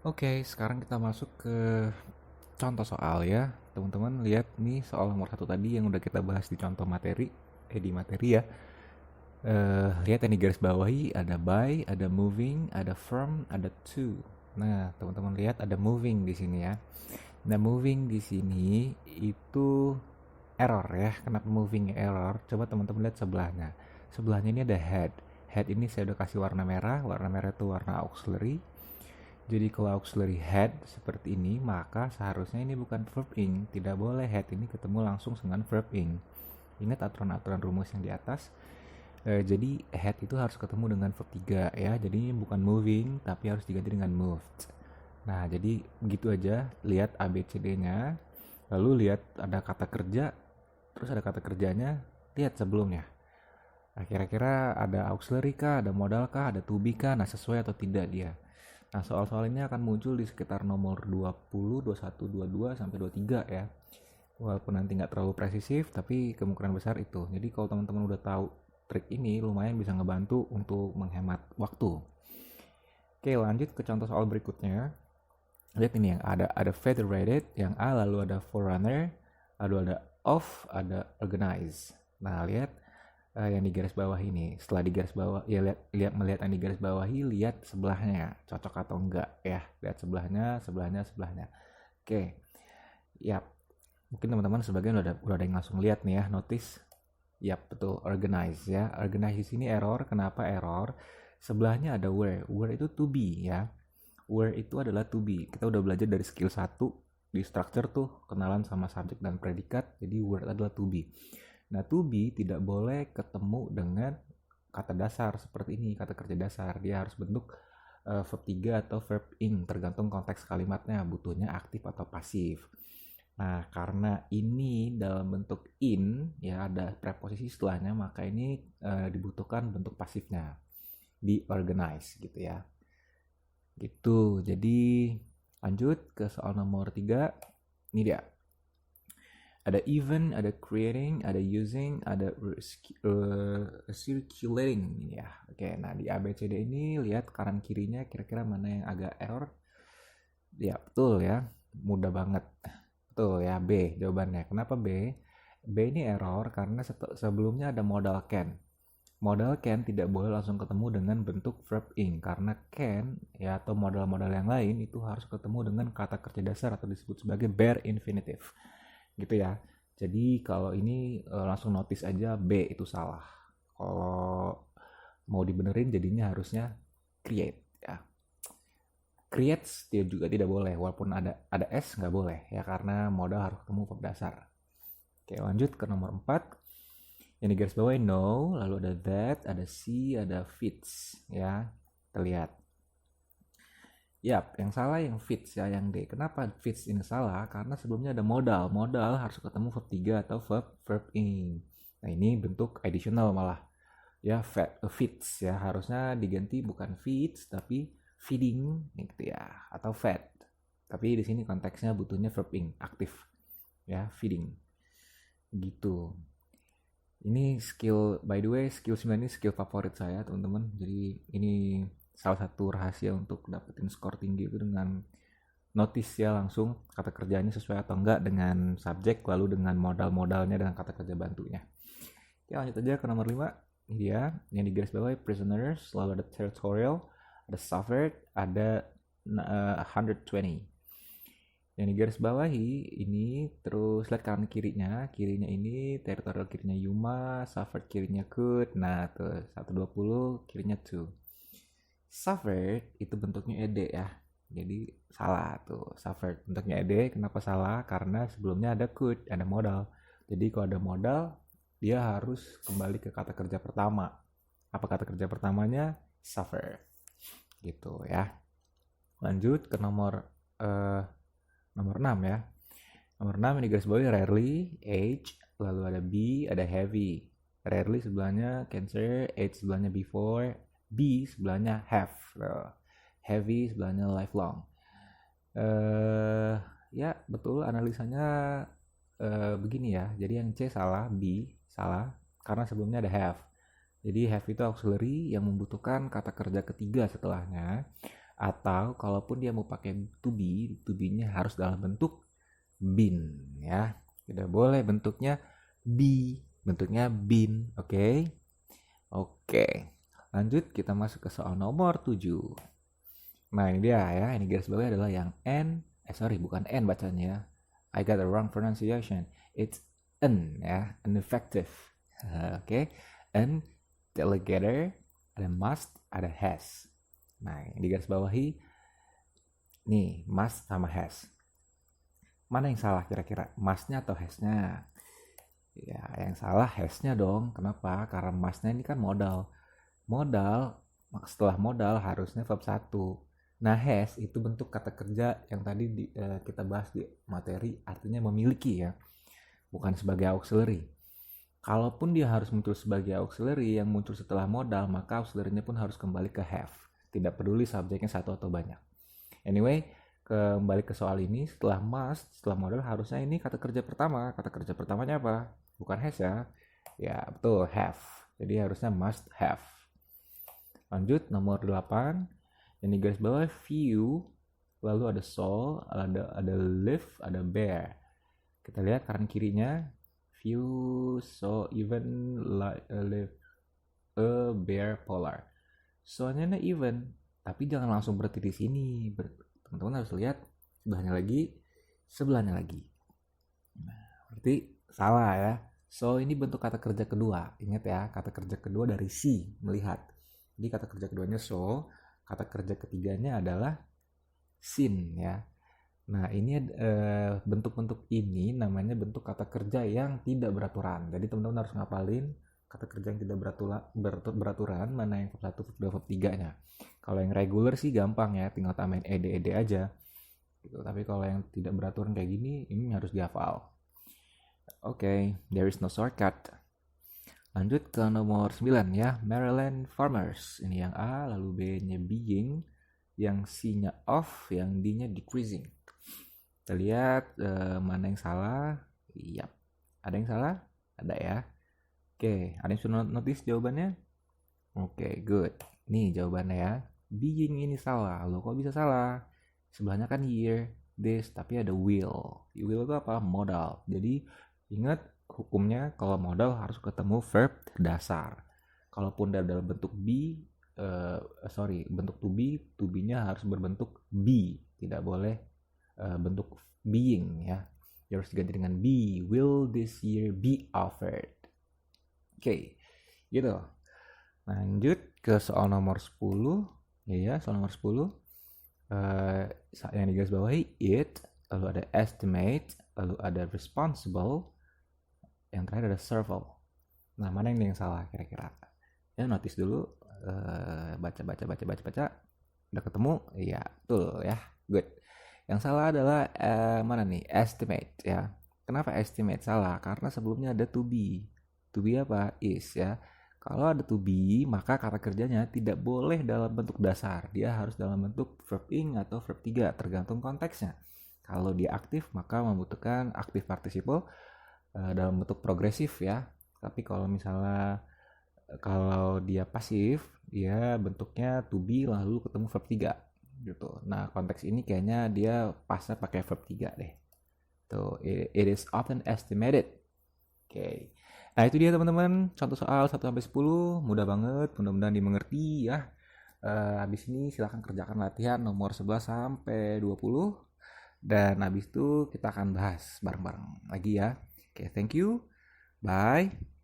Oke, sekarang kita masuk ke contoh soal ya. Teman-teman lihat nih soal nomor satu tadi yang udah kita bahas di contoh materi, di materi ya. Lihat yang di garis bawahi ada by, ada moving, ada from, ada to. Nah, teman-teman lihat ada moving di sini ya. Nah, moving di sini itu error ya. Kenapa moving error? Coba teman-teman lihat sebelahnya. Sebelahnya ini ada head. Head ini saya udah kasih warna merah. Warna merah itu warna auxiliary. Jadi kalau auxiliary head seperti ini, maka seharusnya ini bukan verb ing. Tidak boleh head ini ketemu langsung dengan verb ing. Ingat aturan-aturan rumus yang di atas. Jadi head itu harus ketemu dengan verb 3 ya. Jadi ini bukan moving, tapi harus diganti dengan moved. Nah, jadi begitu aja. Lihat ABCD-nya. Lalu lihat ada kata kerja, terus ada kata kerjanya. Lihat sebelumnya. Nah, kira-kira ada auxiliary kah, ada modal kah, ada to be kah, nah sesuai atau tidak dia. Nah, soal-soal ini akan muncul di sekitar nomor 20, 21, 22, sampai 23 ya. Walaupun nanti nggak terlalu presisif, tapi kemungkinan besar itu. Jadi kalau teman-teman udah tahu trik ini, lumayan bisa ngebantu untuk menghemat waktu. Oke, lanjut ke contoh soal berikutnya. Lihat ini yang ada federated, yang A, lalu ada forerunner, lalu ada of, ada organize. Nah, lihat yang di garis bawah ini. Setelah di garis bawah, ya melihat yang di garis bawahi, lihat sebelahnya cocok atau enggak ya. Lihat sebelahnya. Oke, ya mungkin teman-teman sebagian udah ada yang langsung lihat nih ya, notice. Yap, betul, organize ya. Organize di sini error. Kenapa error? Sebelahnya ada where. Where itu to be ya. Where itu adalah to be. Kita udah belajar dari skill 1 di structure tuh, kenalan sama subjek dan predikat. Jadi where adalah to be. Nah, to be tidak boleh ketemu dengan kata dasar seperti ini, kata kerja dasar. Dia harus bentuk verb 3 atau verb ing, tergantung konteks kalimatnya, butuhnya aktif atau pasif. Nah, karena ini dalam bentuk in, ya ada preposisi setelahnya, maka ini dibutuhkan bentuk pasifnya, di organize gitu ya. Gitu, jadi lanjut ke soal nomor 3. Ini dia. Ada even, ada creating, ada using, ada circulating ya. Oke, nah di ABCD ini lihat kanan kirinya kira-kira mana yang agak error. Ya, betul ya. Mudah banget. Betul ya, B jawabannya. Kenapa B? B ini error karena sebelumnya ada modal can. Modal can tidak boleh langsung ketemu dengan bentuk verb ing karena can ya atau modal-modal yang lain itu harus ketemu dengan kata kerja dasar atau disebut sebagai bare infinitive gitu ya. Jadi kalau ini langsung notice aja B itu salah. Kalau mau dibenerin jadinya harusnya create ya. Creates dia juga tidak boleh walaupun ada S nggak boleh ya karena modal harus ketemu verb dasar. Oke, lanjut ke nomor 4. Yang di garis bawah no, lalu ada that, ada see, ada fits ya. Kita lihat. Yap, yang salah yang fits ya, yang D. Kenapa fits ini salah? Karena sebelumnya ada modal. Modal harus ketemu verb 3 atau verb ing. Nah, ini bentuk additional malah. Ya, fits ya. Harusnya diganti bukan fits tapi feeding gitu ya, atau fed. Tapi di sini konteksnya butuhnya verb ing, aktif. Ya, feeding. Gitu. Ini skill, by the way, skill 9 ini skill favorit saya, teman-teman. Jadi ini salah satu rahasia untuk dapetin skor tinggi itu dengan notice ya langsung kata kerjanya sesuai atau enggak dengan subjek, lalu dengan modal-modalnya dengan kata kerja bantunya. Oke, lanjut aja ke nomor 5. Ini dia, yang di garis bawah prisoners, lalu ada territorial, ada suffered, ada 120. Yang di garis bawahi ini terus lihat kanan kirinya. Kirinya ini territorial, kirinya Yuma, suffered kirinya could. Nah, tuh 120 kirinya to. Suffered itu bentuknya ed ya. Jadi salah tuh. Suffered bentuknya ed. Kenapa salah? Karena sebelumnya ada could, ada modal. Jadi kalau ada modal, dia harus kembali ke kata kerja pertama. Apa kata kerja pertamanya? Suffer. Gitu ya. Lanjut ke nomor 6 ya. Nomor 6 ini garis bawahi rarely, age, lalu ada B, ada heavy. Rarely sebelahnya cancer, age sebelahnya before, B sebelahnya have. Heavy sebelahnya lifelong. Ya betul analisanya begini ya. Jadi yang C salah, B salah karena sebelumnya ada have. Jadi have itu auxiliary yang membutuhkan kata kerja ketiga setelahnya. Atau kalaupun dia mau pakai to be-nya harus dalam bentuk been ya. Tidak boleh bentuknya be, bentuknya been, oke? Oke. Lanjut kita masuk ke soal nomor 7. Nah, ini dia ya, ini garis bawah adalah yang bukan N bacanya. I got the wrong pronunciation. It's N ya, ineffective. Oke. N, delegator, ada must, ada has. Nah, di garis bawahi nih, must sama has. Mana yang salah kira-kira? Must-nya atau has-nya? Ya, yang salah has-nya dong. Kenapa? Karena must-nya ini kan modal. Setelah modal harusnya verb 1. Nah, has itu bentuk kata kerja yang tadi kita bahas di materi, artinya memiliki ya. Bukan sebagai auxiliary. Kalaupun dia harus muncul sebagai auxiliary yang muncul setelah modal, maka auxiliary-nya pun harus kembali ke have. Tidak peduli subjeknya satu atau banyak. Anyway, kembali ke soal ini, setelah must, setelah modal harusnya ini kata kerja pertama. Kata kerja pertamanya apa? Bukan has ya. Ya, betul, have. Jadi harusnya must have. Lanjut, nomor 8. Ini garis bawah few, lalu ada saw, ada live, ada bear. Kita lihat kanan kirinya, few, saw, even, live, a, bear, polar. Soalnya even, tapi jangan langsung berhenti di sini. Teman-teman harus lihat sebelahnya lagi. Nah, berarti salah ya. So ini bentuk kata kerja kedua. Ingat ya, kata kerja kedua dari see, melihat. Jadi kata kerja keduanya so, kata kerja ketiganya adalah seen ya. Nah, ini bentuk-bentuk ini namanya bentuk kata kerja yang tidak beraturan. Jadi teman-teman harus ngapalin kata kerja yang tidak beraturan, mana yang verb 1, verb 2, verb 3-nya. Kalau yang regular sih gampang ya, tinggal tambahin ed aja. Gitu. Tapi kalau yang tidak beraturan kayak gini, ini harus dihafal. Oke, there is no shortcut. Lanjut ke nomor 9 ya, Maryland Farmers. Ini yang A, lalu B-nya being, yang C-nya off, yang D-nya decreasing. Kita lihat mana yang salah. Yap. Ada yang salah? Ada ya. Oke, ada yang sudah notice jawabannya? Oke, good. Nih jawabannya ya. Being ini salah. Loh, kok bisa salah? Sebelahnya kan year, this, tapi ada will. Will itu apa? Modal. Jadi ingat hukumnya kalau modal harus ketemu verb dasar. Kalaupun dalam bentuk bentuk to be-nya harus berbentuk be, tidak boleh bentuk being ya. Harus diganti dengan be. Will this year be offered? Oke, gitu. Lanjut ke soal nomor 10. Ya, soal nomor 10. Yang digaris bawahi it, lalu ada estimate, lalu ada responsible, yang terakhir ada serval. Nah, mana yang salah kira-kira? Ya, notice dulu, baca. Udah ketemu? Iya, betul ya. Good. Yang salah adalah mana nih? Estimate ya. Kenapa estimate salah? Karena sebelumnya ada to be. To be apa? Is ya. Kalau ada to be, maka kata kerjanya tidak boleh dalam bentuk dasar. Dia harus dalam bentuk verb ing atau verb 3, tergantung konteksnya. Kalau dia aktif, maka membutuhkan aktif participle dalam bentuk progresif ya. Tapi kalau misalnya kalau dia pasif, dia bentuknya to be lalu ketemu verb 3 gitu. Nah, konteks ini kayaknya dia pasnya pakai verb 3 deh. Tuh, it is often estimated. Oke. Nah, itu dia teman-teman, contoh soal 1 sampai 10, mudah banget, mudah-mudahan dimengerti ya. Habis ini silahkan kerjakan latihan nomor 11 sampai 20. Dan habis itu kita akan bahas bareng-bareng lagi ya. Oke, thank you. Bye.